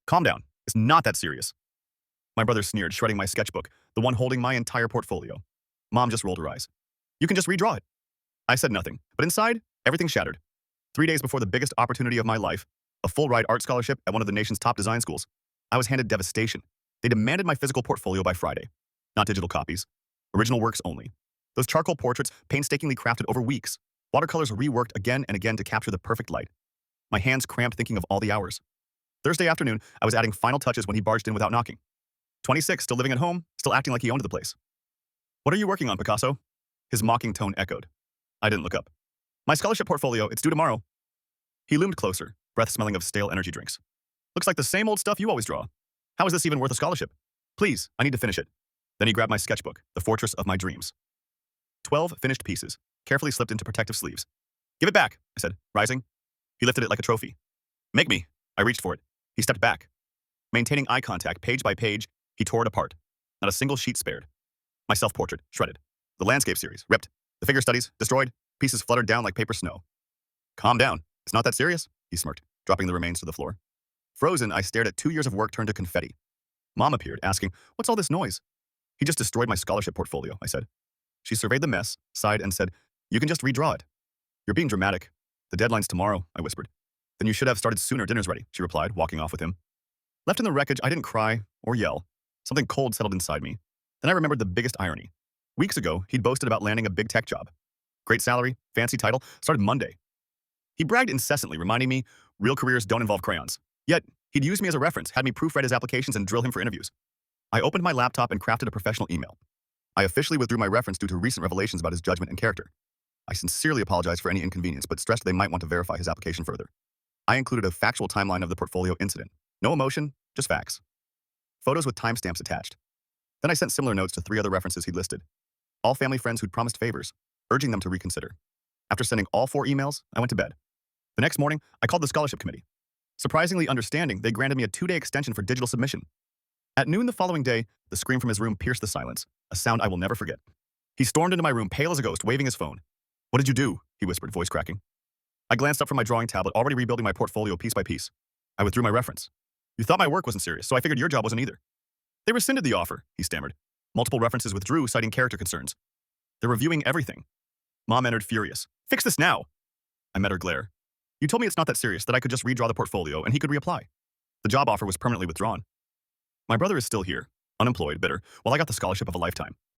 Calm down. It's not that serious. My brother sneered, shredding my sketchbook, the one holding my entire portfolio. Mom just rolled her eyes. You can just redraw it. I said nothing, but inside, everything shattered. 3 days before the biggest opportunity of my life, a full-ride art scholarship at one of the nation's top design schools, I was handed devastation. They demanded my physical portfolio by Friday. Not digital copies. Original works only. Those charcoal portraits painstakingly crafted over weeks. Watercolors reworked again and again to capture the perfect light. My hands cramped thinking of all the hours. Thursday afternoon, I was adding final touches when he barged in without knocking. 26, still living at home, still acting like he owned the place. What are you working on, Picasso? His mocking tone echoed. I didn't look up. My scholarship portfolio, it's due tomorrow. He loomed closer, breath smelling of stale energy drinks. Looks like the same old stuff you always draw. How is this even worth a scholarship? Please, I need to finish it. Then he grabbed my sketchbook, the fortress of my dreams. 12 finished pieces, carefully slipped into protective sleeves. Give it back, I said, rising. He lifted it like a trophy. Make me. I reached for it. He stepped back. Maintaining eye contact page by page, he tore it apart. Not a single sheet spared. My self-portrait, shredded. The landscape series, ripped. The figure studies, destroyed. Pieces fluttered down like paper snow. Calm down. It's not that serious, he smirked, dropping the remains to the floor. Frozen, I stared at 2 years of work turned to confetti. Mom appeared, asking, what's all this noise? He just destroyed my scholarship portfolio, I said. She surveyed the mess, sighed, and said, you can just redraw it. You're being dramatic. The deadline's tomorrow, I whispered. Then you should have started sooner. Dinner's ready, she replied, walking off with him. Left in the wreckage, I didn't cry or yell. Something cold settled inside me. Then I remembered the biggest irony. Weeks ago, he'd boasted about landing a big tech job. Great salary, fancy title, started Monday. He bragged incessantly, reminding me, real careers don't involve crayons. Yet, he'd used me as a reference, had me proofread his applications and drill him for interviews. I opened my laptop and crafted a professional email. I officially withdrew my reference due to recent revelations about his judgment and character. I sincerely apologized for any inconvenience, but stressed they might want to verify his application further. I included a factual timeline of the portfolio incident. No emotion, just facts. Photos with timestamps attached. Then I sent similar notes to 3 other references he'd listed. All family friends who'd promised favors, urging them to reconsider. After sending all 4 emails, I went to bed. The next morning, I called the scholarship committee. Surprisingly understanding, they granted me a 2-day extension for digital submission. At noon the following day, the scream from his room pierced the silence, a sound I will never forget. He stormed into my room, pale as a ghost, waving his phone. What did you do? He whispered, voice cracking. I glanced up from my drawing tablet, already rebuilding my portfolio piece by piece. I withdrew my reference. You thought my work wasn't serious, so I figured your job wasn't either. They rescinded the offer, he stammered. Multiple references withdrew, citing character concerns. They're reviewing everything. Mom entered furious. Fix this now! I met her glare. You told me it's not that serious, that I could just redraw the portfolio and he could reapply. The job offer was permanently withdrawn. My brother is still here, unemployed, bitter, while I got the scholarship of a lifetime.